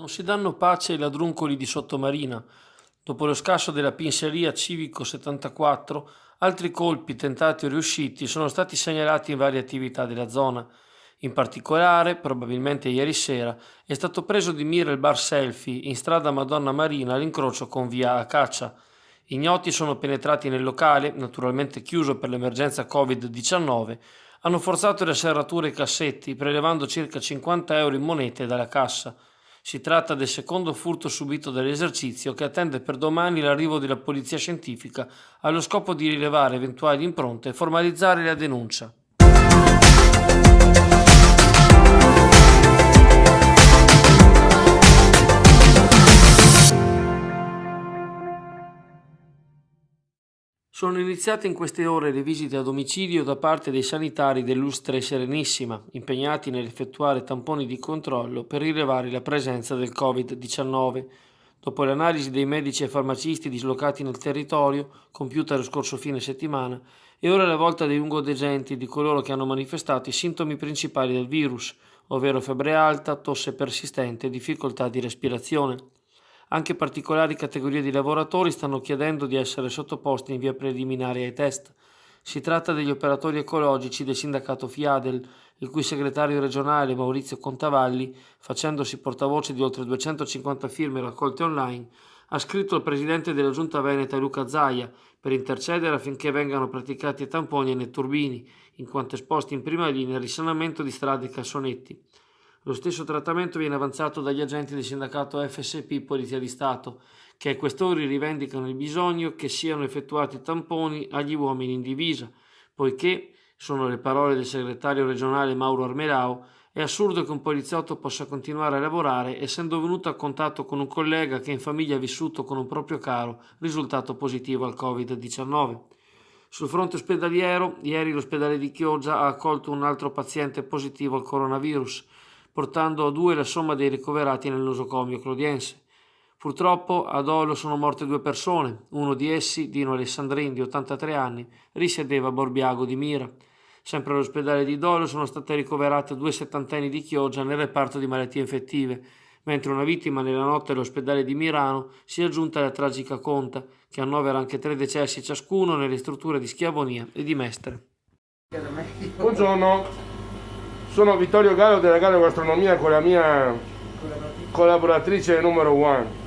Non si danno pace ai ladruncoli di Sottomarina. Dopo lo scasso della pinseria Civico 74, altri colpi tentati o riusciti sono stati segnalati in varie attività della zona. In particolare, probabilmente ieri sera, è stato preso di mira il bar Selfie in strada Madonna Marina all'incrocio con via Acacia. Ignoti sono penetrati nel locale, naturalmente chiuso per l'emergenza Covid-19, hanno forzato le serrature e i cassetti, prelevando circa 50 euro in monete dalla cassa. Si tratta del secondo furto subito dall'esercizio che attende per domani l'arrivo della polizia scientifica allo scopo di rilevare eventuali impronte e formalizzare la denuncia. Sono iniziate in queste ore le visite a domicilio da parte dei sanitari dell'Ustre Serenissima, impegnati nell'effettuare tamponi di controllo per rilevare la presenza del Covid-19. Dopo l'analisi dei medici e farmacisti dislocati nel territorio, compiuta lo scorso fine settimana, è ora la volta dei lungodegenti di coloro che hanno manifestato i sintomi principali del virus, ovvero febbre alta, tosse persistente e difficoltà di respirazione. Anche particolari categorie di lavoratori stanno chiedendo di essere sottoposti in via preliminare ai test. Si tratta degli operatori ecologici del sindacato Fiadel, il cui segretario regionale Maurizio Contavalli, facendosi portavoce di oltre 250 firme raccolte online, ha scritto al presidente della giunta veneta Luca Zaia per intercedere affinché vengano praticati tamponi e netturbini, in quanto esposti in prima linea al risanamento di strade e cassonetti. Lo stesso trattamento viene avanzato dagli agenti del sindacato FSP Polizia di Stato, che ai questori rivendicano il bisogno che siano effettuati tamponi agli uomini in divisa, poiché, sono le parole del segretario regionale Mauro Armelao, è assurdo che un poliziotto possa continuare a lavorare essendo venuto a contatto con un collega che in famiglia ha vissuto con un proprio caro risultato positivo al Covid-19. Sul fronte ospedaliero, ieri l'ospedale di Chioggia ha accolto un altro paziente positivo al coronavirus, portando a 2 la somma dei ricoverati nel nosocomio clodiense. Purtroppo a Dolo sono morte 2 persone, uno di essi, Dino Alessandrin di 83 anni, risiedeva a Borbiago di Mira. Sempre all'ospedale di Dolo sono state ricoverate 2 settantenni di Chioggia nel reparto di malattie infettive, mentre una vittima nella notte all'ospedale di Mirano si è aggiunta alla tragica conta, che annovera anche 3 decessi ciascuno nelle strutture di Schiavonia e di Mestre. Buongiorno, sono Vittorio Gallo della Gallo Gastronomia con la mia collaboratrice numero 1.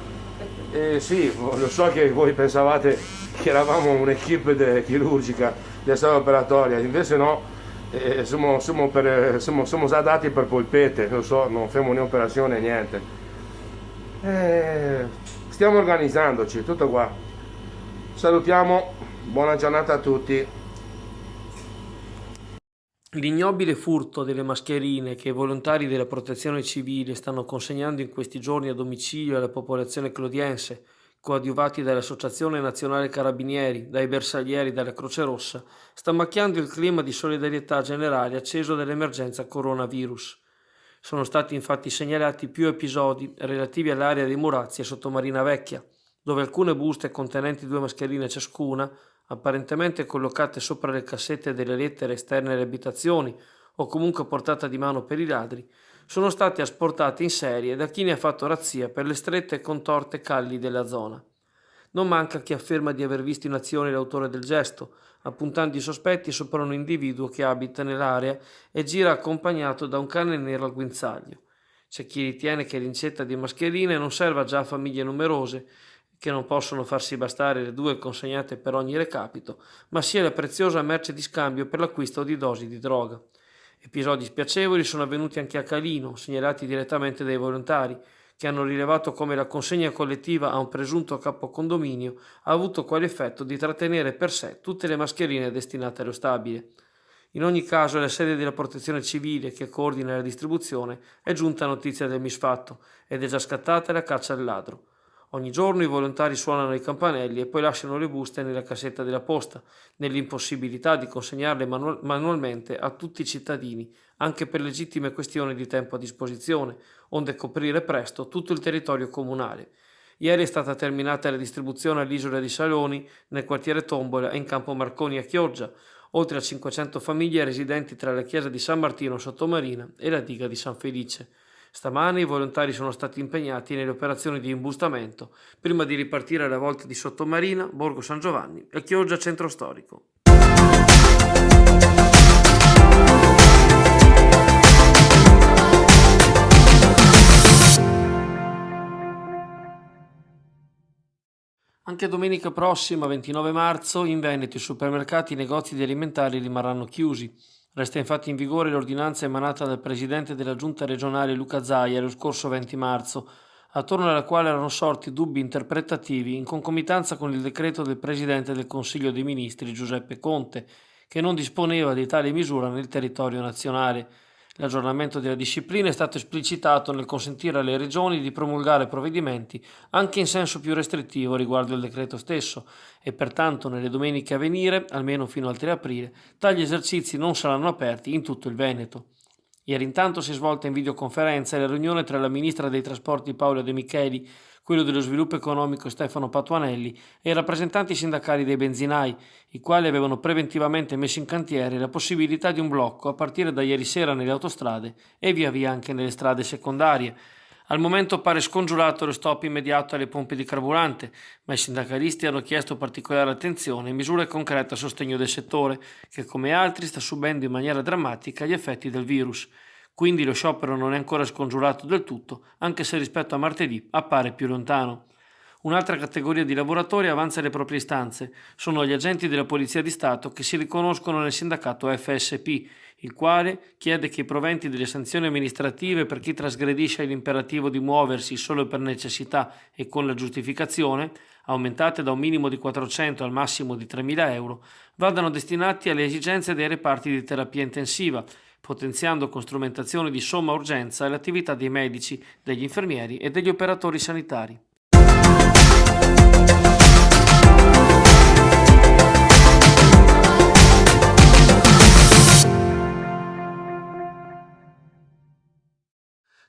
Sì, lo so che voi pensavate che eravamo un'equipe chirurgica di sala operatoria, invece no, siamo già dati per polpette, lo so, non facciamo né operazione niente. Stiamo organizzandoci, tutto qua. Salutiamo, buona giornata a tutti. L'ignobile furto delle mascherine che i volontari della Protezione Civile stanno consegnando in questi giorni a domicilio alla popolazione clodiense, coadiuvati dall'Associazione Nazionale Carabinieri, dai bersaglieri e dalla Croce Rossa, sta macchiando il clima di solidarietà generale acceso dall'emergenza coronavirus. Sono stati infatti segnalati più episodi relativi all'area di Murazzi e Sottomarina Vecchia, dove alcune buste contenenti 2 mascherine ciascuna, apparentemente collocate sopra le cassette delle lettere esterne alle abitazioni o comunque a portata di mano per i ladri, sono state asportate in serie da chi ne ha fatto razzia per le strette e contorte calli della zona. Non manca chi afferma di aver visto in azione l'autore del gesto, appuntando i sospetti sopra un individuo che abita nell'area e gira accompagnato da un cane nero al guinzaglio. C'è chi ritiene che l'incetta di mascherine non serva già a famiglie numerose, che non possono farsi bastare le 2 consegnate per ogni recapito, ma sia la preziosa merce di scambio per l'acquisto di dosi di droga. Episodi spiacevoli sono avvenuti anche a Calino, segnalati direttamente dai volontari, che hanno rilevato come la consegna collettiva a un presunto capocondominio ha avuto quale effetto di trattenere per sé tutte le mascherine destinate allo stabile. In ogni caso, alla sede della Protezione Civile, che coordina la distribuzione, è giunta notizia del misfatto ed è già scattata la caccia al ladro. Ogni giorno i volontari suonano i campanelli e poi lasciano le buste nella cassetta della posta, nell'impossibilità di consegnarle manualmente a tutti i cittadini, anche per legittime questioni di tempo a disposizione, onde coprire presto tutto il territorio comunale. Ieri è stata terminata la distribuzione all'isola di Saloni, nel quartiere Tombola e in campo Marconi a Chioggia, oltre a 500 famiglie residenti tra la chiesa di San Martino Sottomarina e la diga di San Felice. Stamani i volontari sono stati impegnati nelle operazioni di imbustamento prima di ripartire alle volte di Sottomarina, Borgo San Giovanni e Chioggia Centro Storico. Anche domenica prossima, 29 marzo, in Veneto i supermercati e i negozi di alimentari rimarranno chiusi. Resta infatti in vigore l'ordinanza emanata dal presidente della giunta regionale Luca Zaia lo scorso 20 marzo, attorno alla quale erano sorti dubbi interpretativi in concomitanza con il decreto del presidente del Consiglio dei Ministri Giuseppe Conte, che non disponeva di tale misura nel territorio nazionale. L'aggiornamento della disciplina è stato esplicitato nel consentire alle regioni di promulgare provvedimenti anche in senso più restrittivo riguardo il decreto stesso e pertanto nelle domeniche a venire, almeno fino al 3 aprile, tali esercizi non saranno aperti in tutto il Veneto. Ieri intanto si è svolta in videoconferenza la riunione tra la ministra dei trasporti Paola De Micheli, quello dello sviluppo economico Stefano Patuanelli e i rappresentanti sindacali dei benzinai, i quali avevano preventivamente messo in cantiere la possibilità di un blocco a partire da ieri sera nelle autostrade e via via anche nelle strade secondarie. Al momento pare scongiurato lo stop immediato alle pompe di carburante, ma i sindacalisti hanno chiesto particolare attenzione e misure concrete a sostegno del settore, che come altri sta subendo in maniera drammatica gli effetti del virus. Quindi lo sciopero non è ancora scongiurato del tutto, anche se rispetto a martedì appare più lontano. Un'altra categoria di lavoratori avanza le proprie istanze. Sono gli agenti della Polizia di Stato che si riconoscono nel sindacato FSP, il quale chiede che i proventi delle sanzioni amministrative per chi trasgredisce l'imperativo di muoversi solo per necessità e con la giustificazione, aumentate da un minimo di 400 al massimo di 3.000 euro, vadano destinati alle esigenze dei reparti di terapia intensiva, potenziando con strumentazioni di somma urgenza le attività dei medici, degli infermieri e degli operatori sanitari.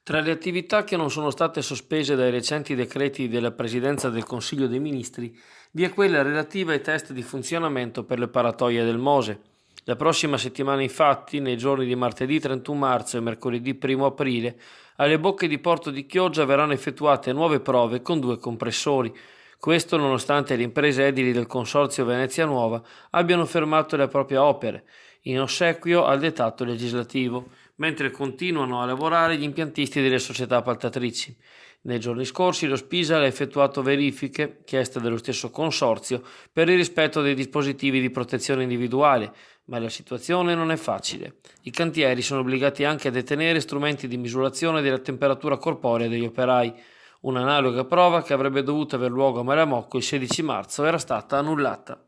Tra le attività che non sono state sospese dai recenti decreti della Presidenza del Consiglio dei Ministri vi è quella relativa ai test di funzionamento per le paratoie del Mose. La prossima settimana infatti, nei giorni di martedì 31 marzo e mercoledì 1 aprile, alle bocche di Porto di Chioggia verranno effettuate nuove prove con 2 compressori. Questo nonostante le imprese edili del Consorzio Venezia Nuova abbiano fermato le proprie opere, in ossequio al dettato legislativo, mentre continuano a lavorare gli impiantisti delle società appaltatrici. Nei giorni scorsi lo Spisal ha effettuato verifiche, chieste dallo stesso consorzio, per il rispetto dei dispositivi di protezione individuale, ma la situazione non è facile. I cantieri sono obbligati anche a detenere strumenti di misurazione della temperatura corporea degli operai. Un'analoga prova che avrebbe dovuto aver luogo a Malamocco il 16 marzo era stata annullata.